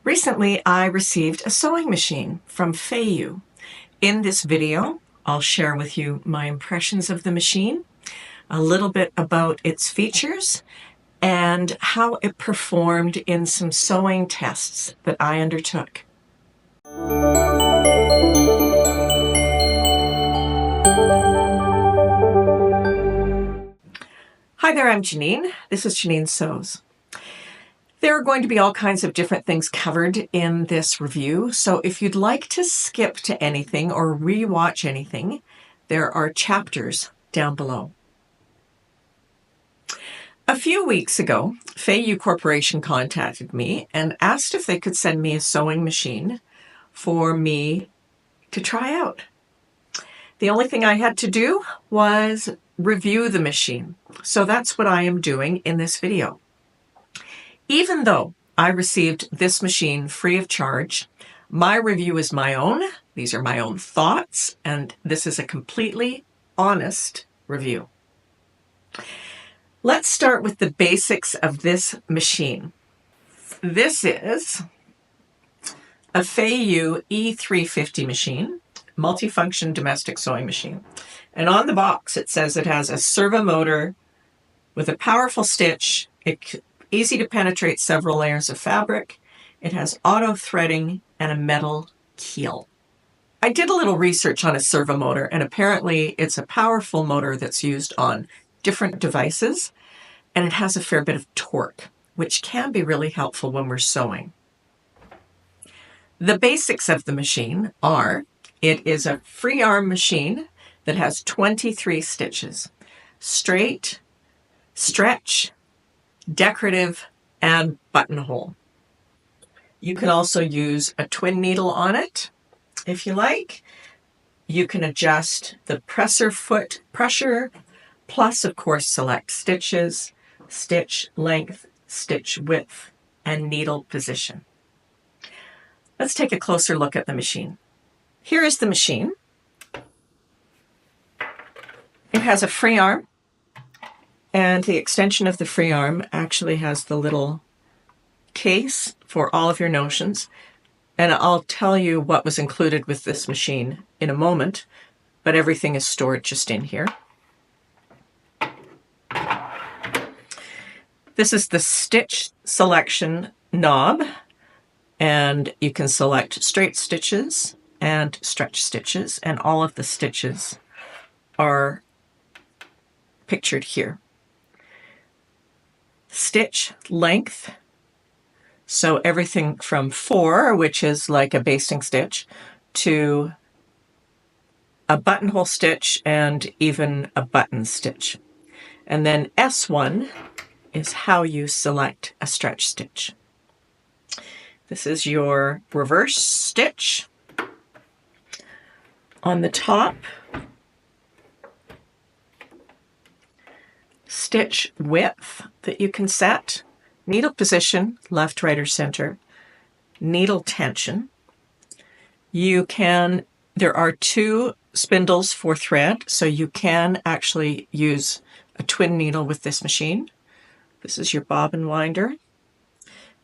Recently, I received a sewing machine from FEIYUE. In this video, I'll share with you my impressions of the machine, a little bit about its features, and how it performed in some sewing tests that I undertook. Hi there, I'm Janine. This is Janine Sews. There are going to be all kinds of different things covered in this review, so if you'd like to skip to anything or re-watch anything, there are chapters down below. A few weeks ago, FEIYUE Corporation contacted me and asked if they could send me a sewing machine for me to try out. The only thing I had to do was review the machine, so that's what I am doing in this video. Even though I received this machine free of charge, my review is my own. These are my own thoughts, and this is a completely honest review. Let's start with the basics of this machine. This is a FEIYUE E350 machine, multifunction domestic sewing machine. And on the box, it says it has a servo motor with a powerful stitch. Easy to penetrate several layers of fabric. It has auto threading and a metal keel. I did a little research on a servo motor, and apparently it's a powerful motor that's used on different devices, and it has a fair bit of torque, which can be really helpful when we're sewing. The basics of the machine are, it is a free arm machine that has 23 stitches, straight, stretch, decorative, and buttonhole. You can also use a twin needle on it if you like. You can adjust the presser foot pressure, plus of course select stitches, stitch length, stitch width, and needle position. Let's take a closer look at the machine. Here is the machine. It has a free arm, and the extension of the free arm actually has the little case for all of your notions. And I'll tell you what was included with this machine in a moment, but everything is stored just in here. This is the stitch selection knob, and you can select straight stitches and stretch stitches, and all of the stitches are pictured here. Stitch length, so everything from 4, which is like a basting stitch, to a buttonhole stitch and even a button stitch. And then S1 is how you select a stretch stitch. This is your reverse stitch. On the top, stitch width that you can set, needle position, left, right, or center, needle tension. There are 2 spindles for thread, so you can actually use a twin needle with this machine. This is your bobbin winder,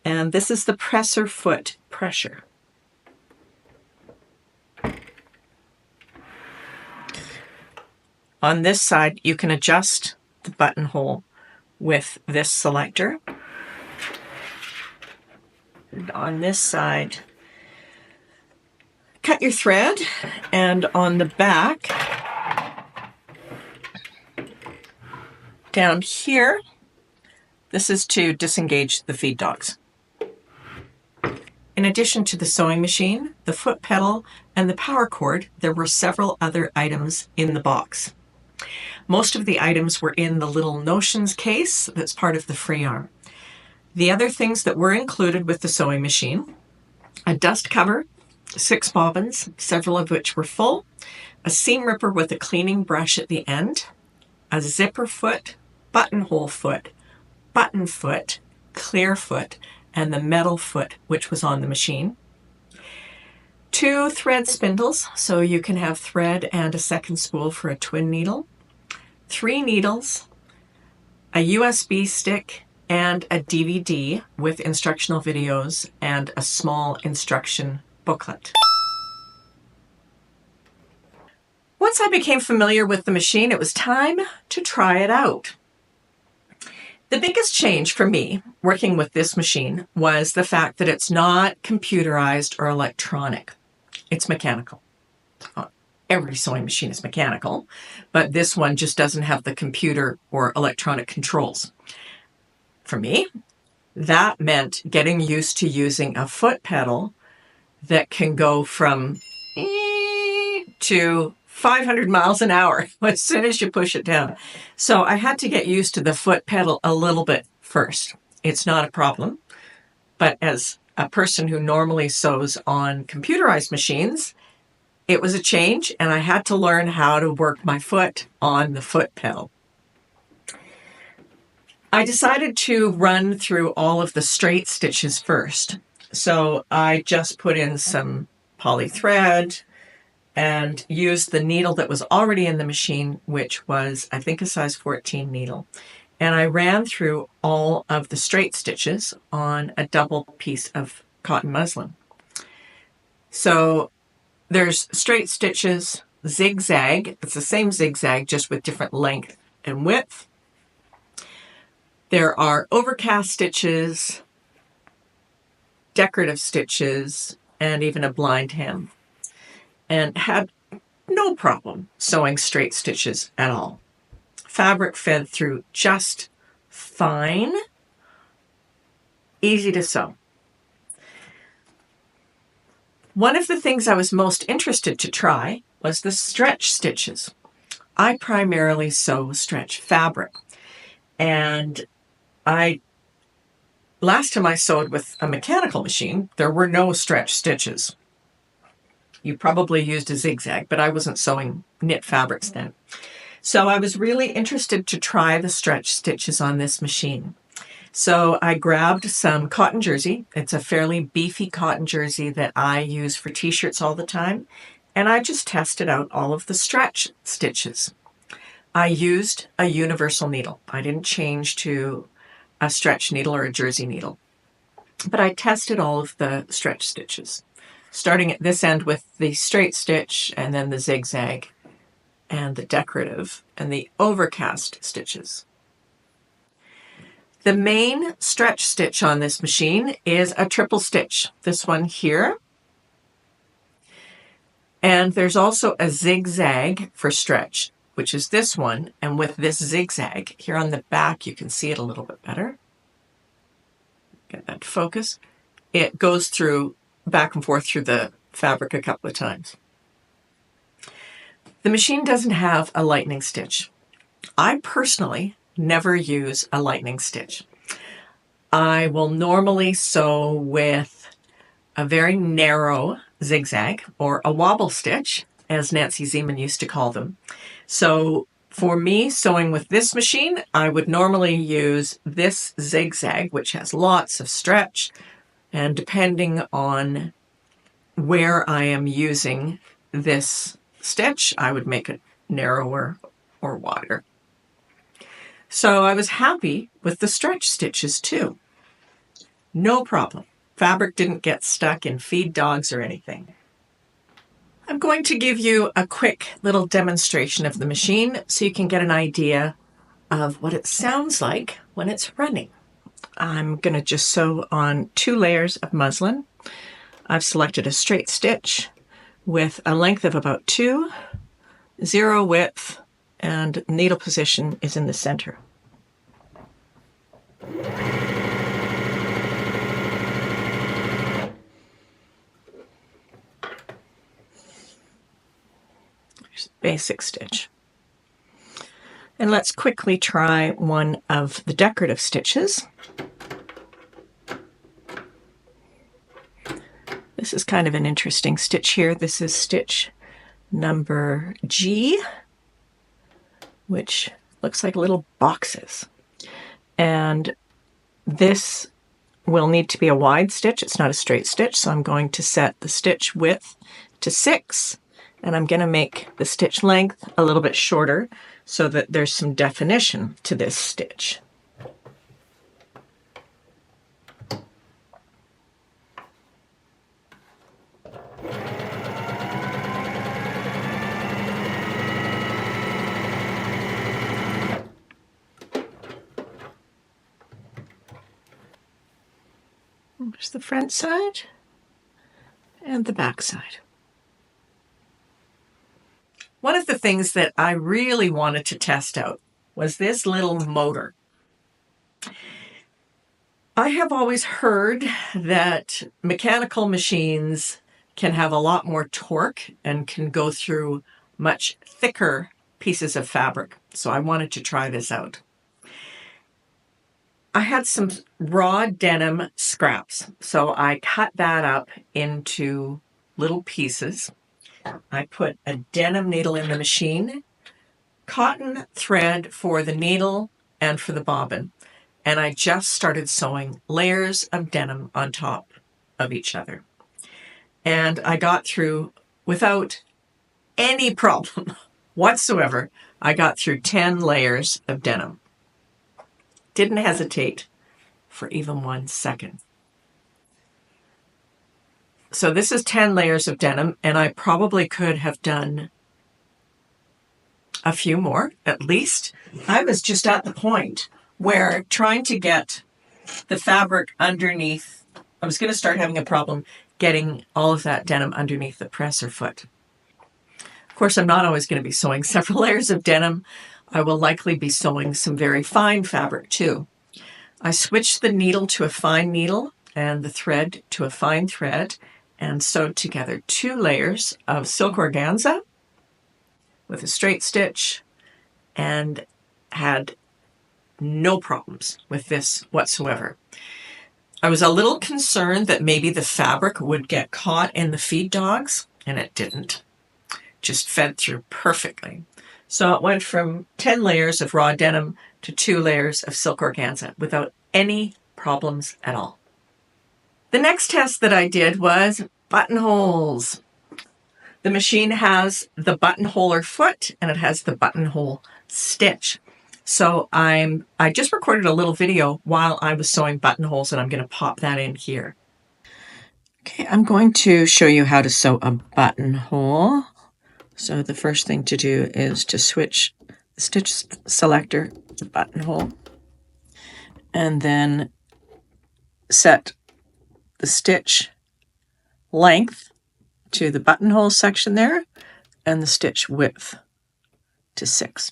and this is the presser foot pressure. On this side, you can adjust the buttonhole with this selector. And on this side, cut your thread, and on the back, down here, this is to disengage the feed dogs. In addition to the sewing machine, the foot pedal, and the power cord, there were several other items in the box. Most of the items were in the little notions case that's part of the free arm. The other things that were included with the sewing machine: a dust cover, 6 bobbins, several of which were full, a seam ripper with a cleaning brush at the end, a zipper foot, buttonhole foot, button foot, clear foot, and the metal foot, which was on the machine. 2 thread spindles, so you can have thread and a second spool for a twin needle. 3 needles, a USB stick, and a DVD with instructional videos and a small instruction booklet. Once I became familiar with the machine, it was time to try it out. The biggest change for me working with this machine was the fact that it's not computerized or electronic. It's mechanical. Every sewing machine is mechanical, but this one just doesn't have the computer or electronic controls. For me, that meant getting used to using a foot pedal that can go from to 500 miles an hour as soon as you push it down. So I had to get used to the foot pedal a little bit first. It's not a problem, but as a person who normally sews on computerized machines, it was a change, and I had to learn how to work my foot on the foot pedal. I decided to run through all of the straight stitches first. So I just put in some poly thread and used the needle that was already in the machine, which was, I think, a size 14 needle. And I ran through all of the straight stitches on a double piece of cotton muslin. So there's straight stitches, zigzag. It's the same zigzag, just with different length and width. There are overcast stitches, decorative stitches, and even a blind hem. And had no problem sewing straight stitches at all. Fabric fed through just fine, easy to sew. One of the things I was most interested to try was the stretch stitches. I primarily sew stretch fabric, and last time I sewed with a mechanical machine, there were no stretch stitches. You probably used a zigzag, but I wasn't sewing knit fabrics then. So I was really interested to try the stretch stitches on this machine. So I grabbed some cotton jersey. It's a fairly beefy cotton jersey that I use for t-shirts all the time. And I just tested out all of the stretch stitches. I used a universal needle. I didn't change to a stretch needle or a jersey needle. But I tested all of the stretch stitches, starting at this end with the straight stitch and then the zigzag and the decorative and the overcast stitches. The main stretch stitch on this machine is a triple stitch, this one here. And there's also a zigzag for stretch, which is this one. And with this zigzag here on the back, you can see it a little bit better. Get that to focus. It goes through back and forth through the fabric a couple of times. The machine doesn't have a lightning stitch. I personally never use a lightning stitch. I will normally sew with a very narrow zigzag or a wobble stitch, as Nancy Zeman used to call them. So for me, sewing with this machine, I would normally use this zigzag, which has lots of stretch, and depending on where I am using this stitch, I would make it narrower or wider. So I was happy with the stretch stitches too. No problem. Fabric didn't get stuck in feed dogs or anything. I'm going to give you a quick little demonstration of the machine so you can get an idea of what it sounds like when it's running. I'm going to just sew on 2 layers of muslin. I've selected a straight stitch with a length of about 2, 0 width, and needle position is in the center. There's a basic stitch. And let's quickly try one of the decorative stitches. This is kind of an interesting stitch here. This is stitch number G, which looks like little boxes. And this will need to be a wide stitch. It's not a straight stitch, so I'm going to set the stitch width to 6, and I'm going to make the stitch length a little bit shorter so that there's some definition to this stitch. There's the front side and the back side. One of the things that I really wanted to test out was this little motor. I have always heard that mechanical machines can have a lot more torque and can go through much thicker pieces of fabric. So I wanted to try this out. I had some raw denim scraps, so I cut that up into little pieces. I put a denim needle in the machine, cotton thread for the needle and for the bobbin, and I just started sewing layers of denim on top of each other. And I got through, without any problem whatsoever, I got through 10 layers of denim. Didn't hesitate for even 1 second. So this is 10 layers of denim, and I probably could have done a few more, at least. I was just at the point where trying to get the fabric underneath, I was going to start having a problem getting all of that denim underneath the presser foot. Of course, I'm not always going to be sewing several layers of denim. I will likely be sewing some very fine fabric too. I switched the needle to a fine needle and the thread to a fine thread and sewed together 2 layers of silk organza with a straight stitch and had no problems with this whatsoever. I was a little concerned that maybe the fabric would get caught in the feed dogs, and it didn't. Just fed through perfectly. So it went from 10 layers of raw denim to 2 layers of silk organza without any problems at all. The next test that I did was buttonholes. The machine has the buttonholer foot and it has the buttonhole stitch. So I just recorded a little video while I was sewing buttonholes, and I'm going to pop that in here. Okay, I'm going to show you how to sew a buttonhole. So the first thing to do is to switch the stitch selector to buttonhole and then set the stitch length to the buttonhole section there and the stitch width to 6.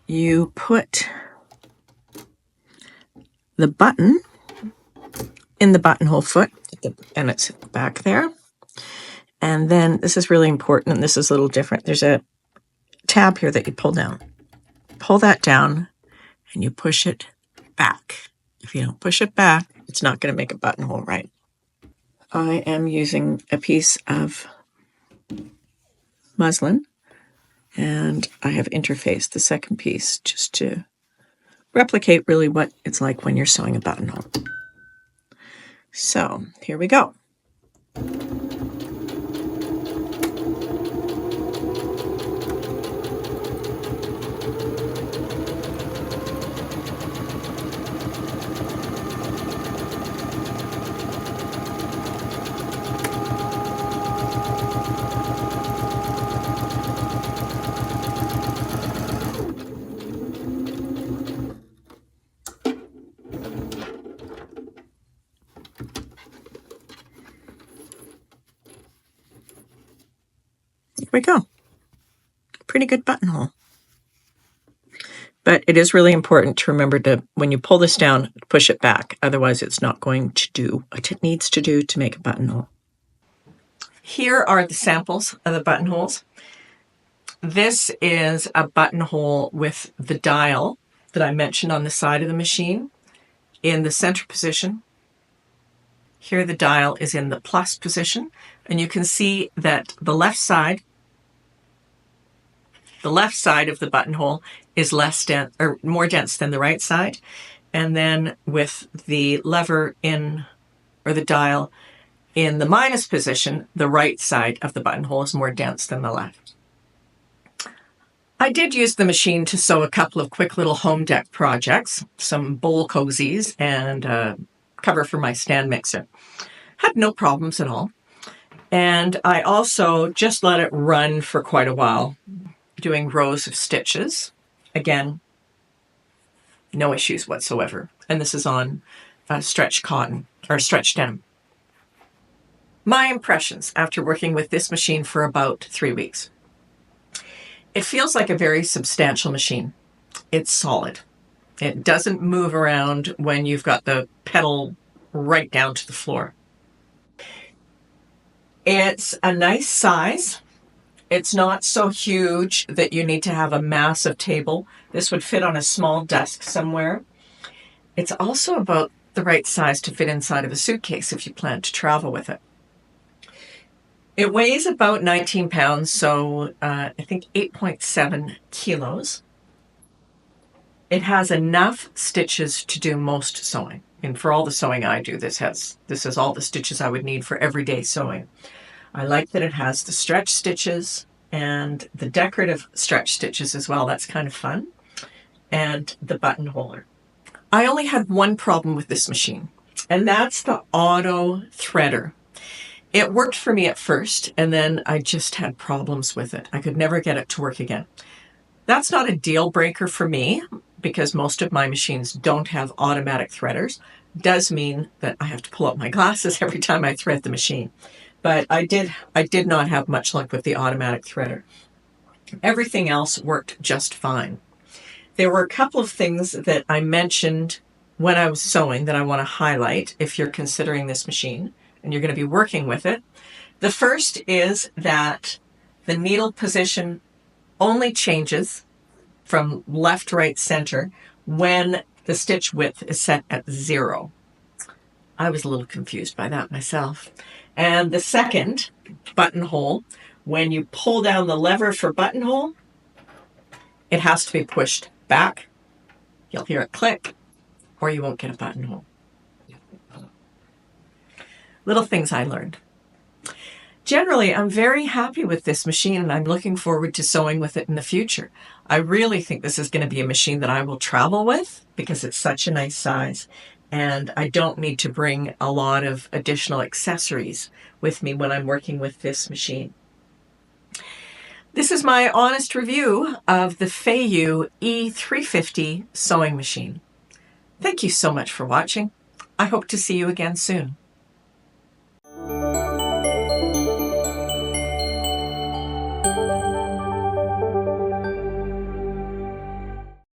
You put the button in the buttonhole foot, and it's back there. And then this is really important, and this is a little different. There's a tab here that you pull down. Pull that down, and you push it back. If you don't push it back, it's not going to make a buttonhole right. I am using a piece of muslin, and I have interfaced the second piece just to replicate really what it's like when you're sewing a buttonhole. So here we go. Here we go. Pretty good buttonhole. But it is really important to remember to, when you pull this down, push it back. Otherwise, it's not going to do what it needs to do to make a buttonhole. Here are the samples of the buttonholes. This is a buttonhole with the dial that I mentioned on the side of the machine in the center position. Here the dial is in the plus position, and you can see that the left side of the buttonhole is less dense or more dense than the right side. And then with the lever in, or the dial in the minus position, the right side of the buttonhole is more dense than the left. I did use the machine to sew a couple of quick little home deck projects, some bowl cozies and a cover for my stand mixer. Had no problems at all. And I also just let it run for quite a while, doing rows of stitches. Again, No issues whatsoever. And this is on stretch cotton or stretch denim. My impressions after working with this machine for about 3 weeks. It feels like a very substantial machine. It's solid. It doesn't move around when you've got the pedal right down to the floor. It's a nice size. It's not so huge that you need to have a massive table. This would fit on a small desk somewhere. It's also about the right size to fit inside of a suitcase if you plan to travel with it. It weighs about 19 pounds, so I think 8.7 kilos. It has enough stitches to do most sewing. And for all the sewing I do, this has all the stitches I would need for everyday sewing. I like that it has the stretch stitches and the decorative stretch stitches as well. That's kind of fun. And the buttonhole. I only had one problem with this machine, and that's the auto threader. It worked for me at first, and then I just had problems with it. I could never get it to work again. That's not a deal breaker for me because most of my machines don't have automatic threaders. It does mean that I have to pull out my glasses every time I thread the machine. But I did not have much luck with the automatic threader. Everything else worked just fine. There were a couple of things that I mentioned when I was sewing that I want to highlight if you're considering this machine and you're going to be working with it. The first is that the needle position only changes from left, right, center when the stitch width is set at 0. I was a little confused by that myself. And the second, buttonhole, when you pull down the lever for buttonhole, it has to be pushed back. You'll hear it click, or you won't get a buttonhole. Little things I learned. Generally, I'm very happy with this machine, and I'm looking forward to sewing with it in the future. I really think this is going to be a machine that I will travel with because it's such a nice size, and I don't need to bring a lot of additional accessories with me when I'm working with this machine. This is my honest review of the FEIYUE E350 sewing machine. Thank you so much for watching. I hope to see you again soon.